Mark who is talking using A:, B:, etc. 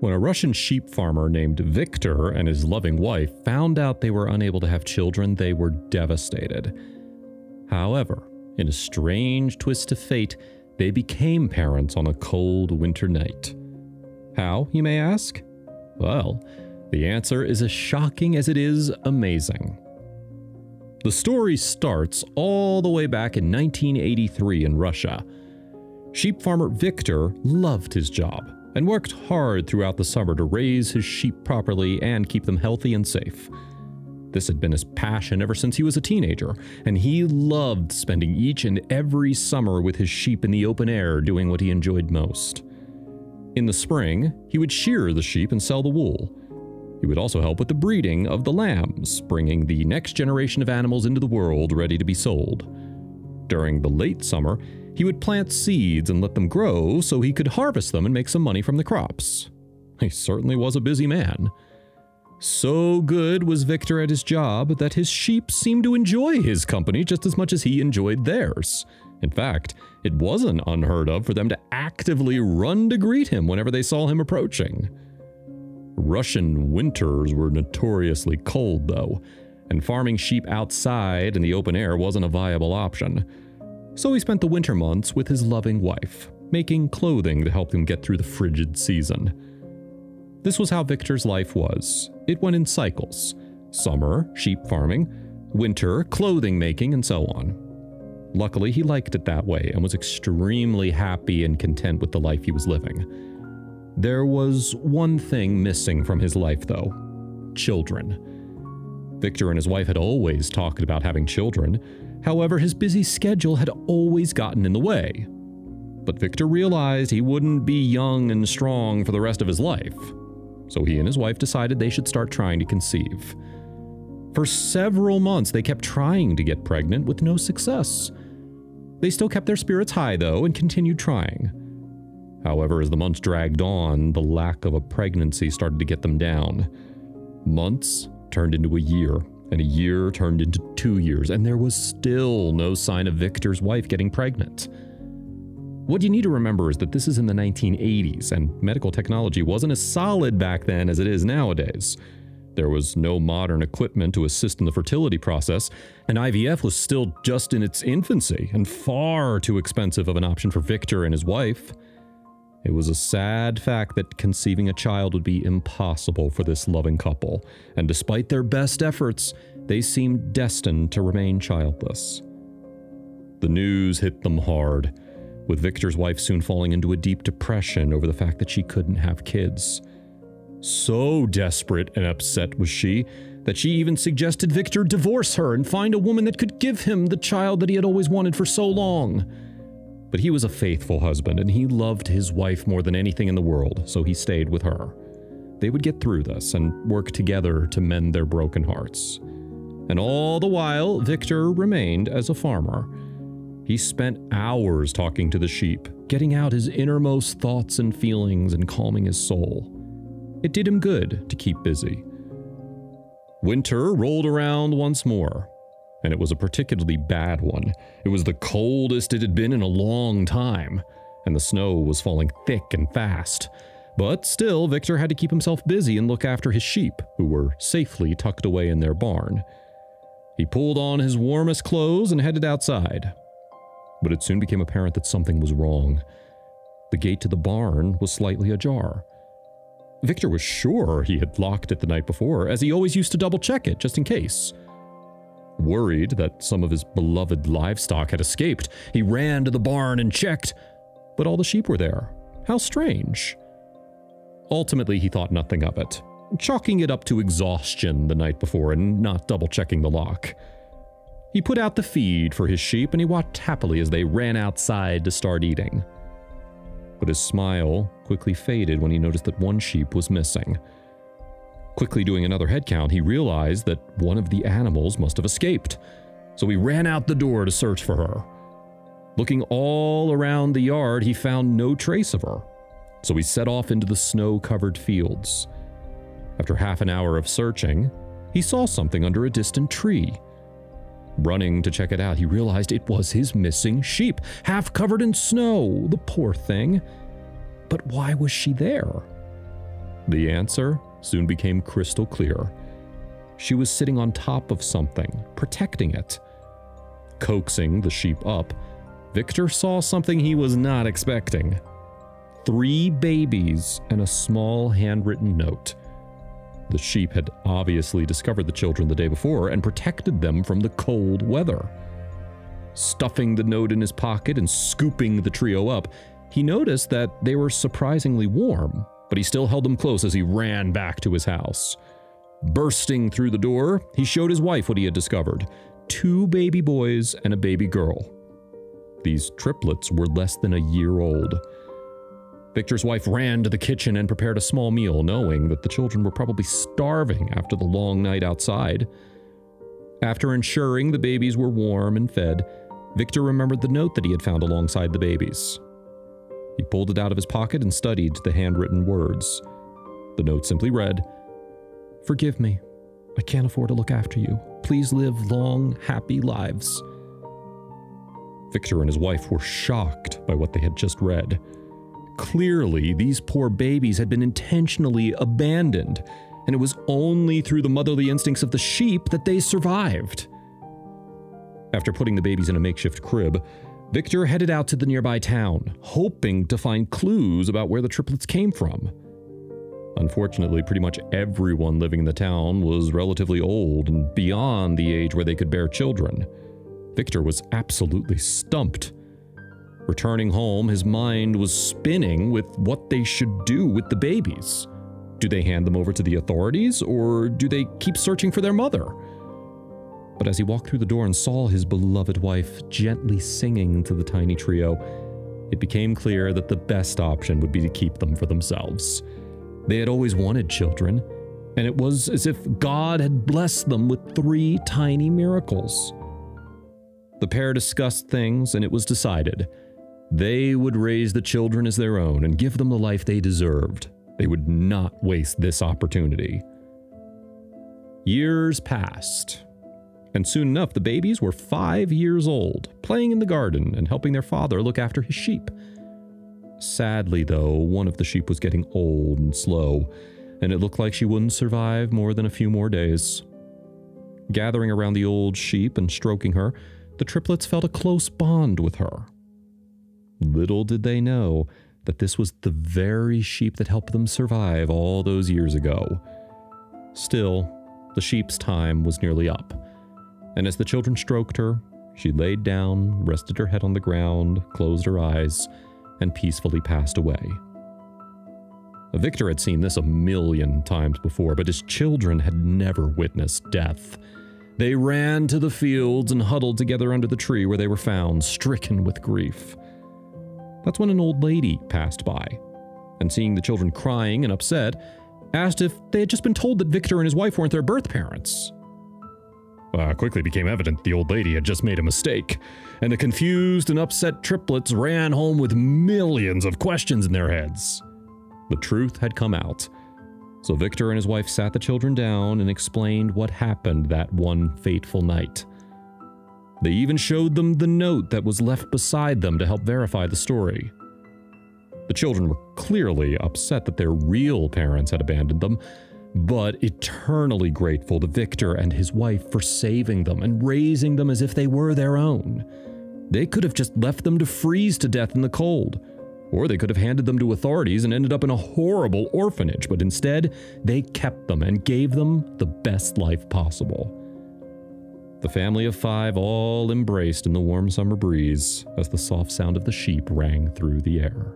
A: when a Russian sheep farmer named Viktor and his loving wife found out they were unable to have children, they were devastated. However, in a strange twist of fate, they became parents on a cold winter night. How, you may ask? Well, the answer is as shocking as it is amazing. The story starts all the way back in 1983 in Russia. Sheep farmer Viktor loved his job and worked hard throughout the summer to raise his sheep properly and keep them healthy and safe. This had been his passion ever since he was a teenager, and he loved spending each and every summer with his sheep in the open air doing what he enjoyed most. In the spring, he would shear the sheep and sell the wool. He would also help with the breeding of the lambs, bringing the next generation of animals into the world ready to be sold. During the late summer, he would plant seeds and let them grow so he could harvest them and make some money from the crops. He certainly was a busy man. So good was Viktor at his job that his sheep seemed to enjoy his company just as much as he enjoyed theirs. In fact, it wasn't unheard of for them to actively run to greet him whenever they saw him approaching. Russian winters were notoriously cold, though, and farming sheep outside in the open air wasn't a viable option. So he spent the winter months with his loving wife, making clothing to help him get through the frigid season. This was how Viktor's life was. It went in cycles. Summer, sheep farming, winter, clothing making, and so on. Luckily, he liked it that way and was extremely happy and content with the life he was living. There was one thing missing from his life, though: children. Viktor and his wife had always talked about having children. However, his busy schedule had always gotten in the way. But Viktor realized he wouldn't be young and strong for the rest of his life. So he and his wife decided they should start trying to conceive. For several months, they kept trying to get pregnant with no success. They still kept their spirits high, though, and continued trying. However, as the months dragged on, the lack of a pregnancy started to get them down. Months turned into a year, and a year turned into 2 years, and there was still no sign of Viktor's wife getting pregnant. What you need to remember is that this is in the 1980s, and medical technology wasn't as solid back then as it is nowadays. There was no modern equipment to assist in the fertility process, and IVF was still just in its infancy and far too expensive of an option for Viktor and his wife. It was a sad fact that conceiving a child would be impossible for this loving couple, and despite their best efforts, they seemed destined to remain childless. The news hit them hard, with Viktor's wife soon falling into a deep depression over the fact that she couldn't have kids. So desperate and upset was she that she even suggested Viktor divorce her and find a woman that could give him the child that he had always wanted for so long. But he was a faithful husband, and he loved his wife more than anything in the world, so he stayed with her. They would get through this and work together to mend their broken hearts. And all the while, Viktor remained as a farmer. He spent hours talking to the sheep, getting out his innermost thoughts and feelings and calming his soul. It did him good to keep busy. Winter rolled around once more, and it was a particularly bad one. It was the coldest it had been in a long time, and the snow was falling thick and fast. But still, Viktor had to keep himself busy and look after his sheep, who were safely tucked away in their barn. He pulled on his warmest clothes and headed outside. But it soon became apparent that something was wrong. The gate to the barn was slightly ajar. Viktor was sure he had locked it the night before, as he always used to double-check it, just in case. Worried that some of his beloved livestock had escaped, he ran to the barn and checked, but all the sheep were there. How strange. Ultimately, he thought nothing of it, chalking it up to exhaustion the night before and not double-checking the lock. He put out the feed for his sheep and he watched happily as they ran outside to start eating. But his smile quickly faded when he noticed that one sheep was missing. Quickly doing another head count, he realized that one of the animals must have escaped, so he ran out the door to search for her. Looking all around the yard, he found no trace of her, so he set off into the snow-covered fields. After half an hour of searching, he saw something under a distant tree. Running to check it out, he realized it was his missing sheep, half covered in snow, the poor thing. But why was she there? The answer soon became crystal clear. She was sitting on top of something, protecting it. Coaxing the sheep up, Victor saw something he was not expecting. 3 babies and a small handwritten note. The sheep had obviously discovered the children the day before and protected them from the cold weather. Stuffing the note in his pocket and scooping the trio up, he noticed that they were surprisingly warm, but he still held them close as he ran back to his house. Bursting through the door, he showed his wife what he had discovered: 2 baby boys and a baby girl. These triplets were less than a year old. Victor's wife ran to the kitchen and prepared a small meal, knowing that the children were probably starving after the long night outside. After ensuring the babies were warm and fed, Victor remembered the note that he had found alongside the babies. He pulled it out of his pocket and studied the handwritten words. The note simply read, "Forgive me. I can't afford to look after you. Please live long, happy lives." Victor and his wife were shocked by what they had just read. Clearly, these poor babies had been intentionally abandoned, and it was only through the motherly instincts of the sheep that they survived. After putting the babies in a makeshift crib, Victor headed out to the nearby town, hoping to find clues about where the triplets came from. Unfortunately, pretty much everyone living in the town was relatively old and beyond the age where they could bear children. Victor was absolutely stumped. Returning home, his mind was spinning with what they should do with the babies. Do they hand them over to the authorities, or do they keep searching for their mother? But as he walked through the door and saw his beloved wife gently singing to the tiny trio, it became clear that the best option would be to keep them for themselves. They had always wanted children, and it was as if God had blessed them with 3 tiny miracles. The pair discussed things, and it was decided they would raise the children as their own and give them the life they deserved. They would not waste this opportunity. Years passed, and soon enough the babies were 5 years old, playing in the garden and helping their father look after his sheep. Sadly, though, one of the sheep was getting old and slow, and it looked like she wouldn't survive more than a few more days. Gathering around the old sheep and stroking her, the triplets felt a close bond with her. Little did they know that this was the very sheep that helped them survive all those years ago. Still, the sheep's time was nearly up, and as the children stroked her, she laid down, rested her head on the ground, closed her eyes, and peacefully passed away. Victor had seen this 1,000,000 times before, but his children had never witnessed death. They ran to the fields and huddled together under the tree where they were found, stricken with grief. That's when an old lady passed by, and seeing the children crying and upset, asked if they had just been told that Victor and his wife weren't their birth parents. Quickly became evident the old lady had just made a mistake, and the confused and upset triplets ran home with millions of questions in their heads. The truth had come out, so Victor and his wife sat the children down and explained what happened that one fateful night. They even showed them the note that was left beside them to help verify the story. The children were clearly upset that their real parents had abandoned them, but eternally grateful to Victor and his wife for saving them and raising them as if they were their own. They could have just left them to freeze to death in the cold, or they could have handed them to authorities and ended up in a horrible orphanage, but instead, they kept them and gave them the best life possible. The family of 5 all embraced in the warm summer breeze as the soft sound of the sheep rang through the air.